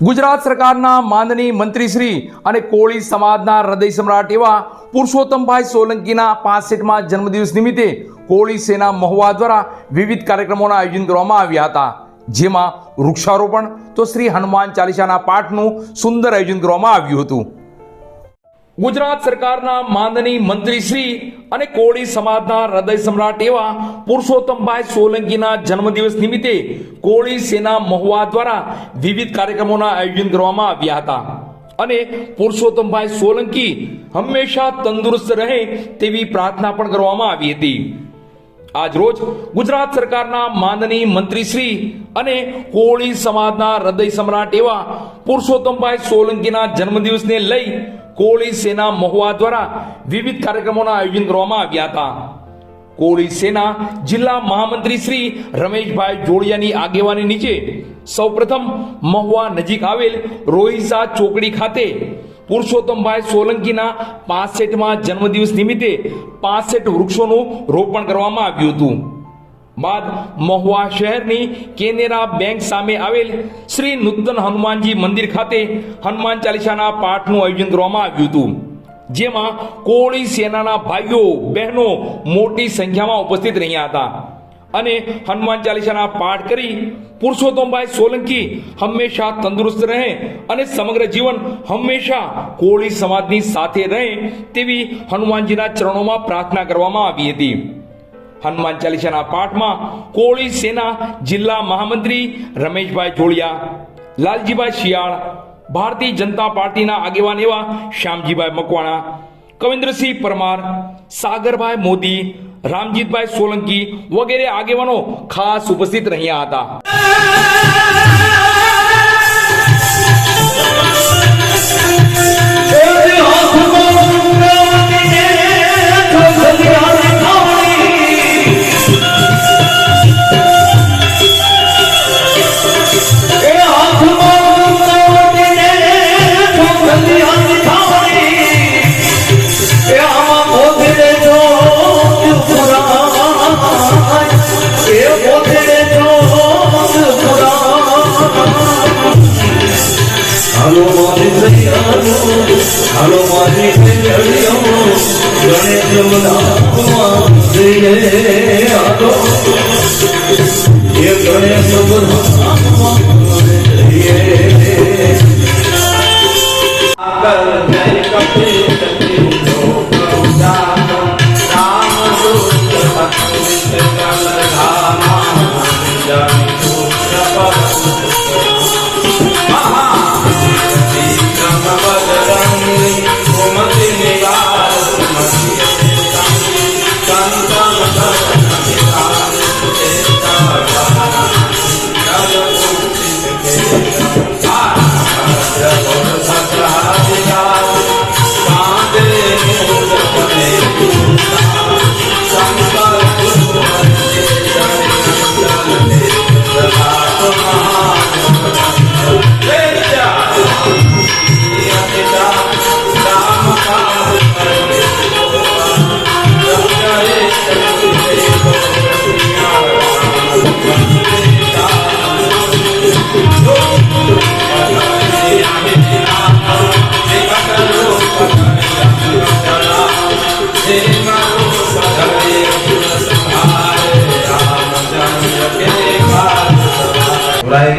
ગુજરાત સરકારના માનનીય મંત્રીશ્રી અને કોળી સમાજના હૃદય સમ્રાટ એવા પુરુષોત્તમભાઈ સોલંકીના 65મા જન્મદિવસ નિમિત્તે કોળી સેના મહુવા દ્વારા વિવિધ કાર્યક્રમોના આયોજન કરવામાં આવ્યા હતા, જેમાં વૃક્ષારોપણ તો શ્રી હનુમાન ચાલીસાના પાઠનું સુંદર આયોજન કરવામાં આવ્યું હતું. ગુજરાત સરકારના માનનીય મંત્રીશ્રી અને કોળી સમાજના હૃદય સમ્રાટ એવા પુરુષોત્તમભાઈ સોલંકીના જન્મદિવસ નિમિત્તે કોળી સેના મહુવા દ્વારા વિવિધ કાર્યક્રમોના આયોજન કરવામાં આવ્યા હતા અને પુરુષોત્તમભાઈ સોલંકી હંમેશા તંદુરસ્ત રહે તેવી પ્રાર્થના પણ કરવામાં આવી હતી. આજ રોજ ગુજરાત સરકારના માનનીય મંત્રીશ્રી અને કોળી સમાજના હૃદય સમ્રાટ એવા પુરુષોત્તમભાઈ સોલંકીના જન્મદિવસને લઈ કોળી સેના મહુવા દ્વારા વિવિધ કાર્યક્રમોના આયોજન કરવામાં આવ્યા હતા. કોળી સેના જિલ્લા મહામંત્રી શ્રી રમેશભાઈ જોડિયાની આગેવાની નીચે સૌપ્રથમ મહુવા નજીક આવેલ રોહિસા ચોકડી ખાતે પુરુષોત્તમભાઈ સોલંકીના 65મા જન્મદિવસ નિમિત્તે 65 વૃક્ષોનું રોપણ કરવામાં આવ્યું હતું. બાદ મહુવા શહેરની કેનેરા બેંક સામે આવેલ શ્રી નૂતન હનુમાનજી મંદિર ખાતે હનુમાન ચાલીસાના પાઠનું આયોજન કરવામાં આવ્યું હતું, જેમાં કોળી સેનાના ભાઈઓ બહેનો મોટી સંખ્યામાં ઉપસ્થિત રહ્યા હતા અને હનુમાન ચાલીસાના પાઠ કરી પુરુષોત્તમભાઈ સોલંકી હંમેશા તંદુરસ્ત રહે અને સમગ્ર જીવન હંમેશા કોળી સમાજની સાથે રહે તેવી હનુમાનજીના ચરણોમાં પ્રાર્થના કરવામાં આવી હતી. હનુમાન ચાલીસાના પાઠમાં કોળી સેના જિલ્લા મહામંત્રી રમેશભાઈ જોડિયા, લાલજીભાઈ શિયાળ, ભારતીય જનતા પાર્ટીના આગેવાન એવા શ્યામજીભાઈ મકવાણા, કવિન્દ્રસિંહ પરમાર, સાગરભાઈ મોદી, રામજીતભાઈ સોલંકી વગેરે આગેવાનો ખાસ ઉપસ્થિત રહ્યા હતા. હાલો મારી જડિયો ગણે જમના રે હાલો એ ગણે જમના રે આગળ જય કપે સતી નો કરુણા રામ દૂત ભક્તિ કલ ધામા જાની પ્રભુ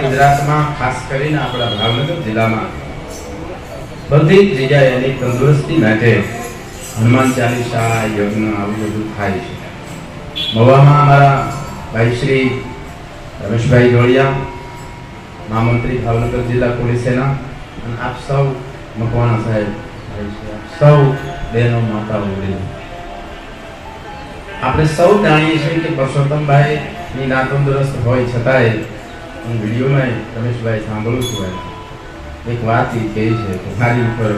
ગુજરાતમાં ખાસ કરીને આપણા ભાવનગર જિલ્લામાં બધી જગ્યાએ એની તંદુરસ્તી માટે હનુમાન ચાલીસા યજ્ઞ આવું બધું થાય છે. મહુવામાં અમારા ભાઈ શ્રી રમેશભાઈ જોડિયા, મહામંત્રી ભાવનગર જિલ્લા કોળી સેના, અને આપ સૌ મકવાણા સાહેબ, સૌ બહેનો માતાઓ, આપણે સૌ જાણીએ છીએ કે પુરુષોત્તમભાઈ ની ના તંદુરસ્ત હોય છતાંય હું વિડીયોમાં રમેશભાઈ સાંભળું છું, એક વાત એ કહે છે કે મારી ઉપર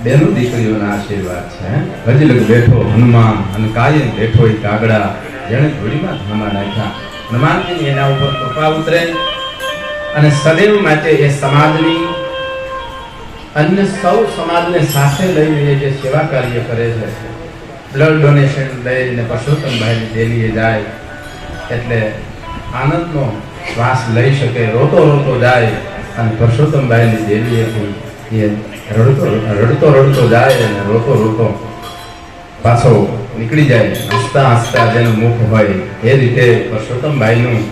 બેનો દીકરીઓના આશીર્વાદ છે. હજી લગ બેઠો હનુમાન અને કાયમ બેઠો એ કાગડા, જેણે ધૂળીમાં ધામા નાખ્યા. હનુમાનજીની એના ઉપર કૃપા ઉતરે અને સદૈવ માટે એ સમાજની અન્ય સૌ સમાજને સાથે લઈને જે સેવા કાર્ય કરે છે, બ્લડ ડોનેશન લઈને પુરુષોત્તમભાઈની દેલીએ જાય એટલે આનંદનો શ્વાસ લઈ શકે, રોતો રોતો જાય અને પરસોત્તમભાઈની દેવી હતી એ રડતો જાય અને રોતો પાછો નીકળી જાય, હસતા હસતા જેનું મુખ હોય એ રીતે પરસોત્તમભાઈનું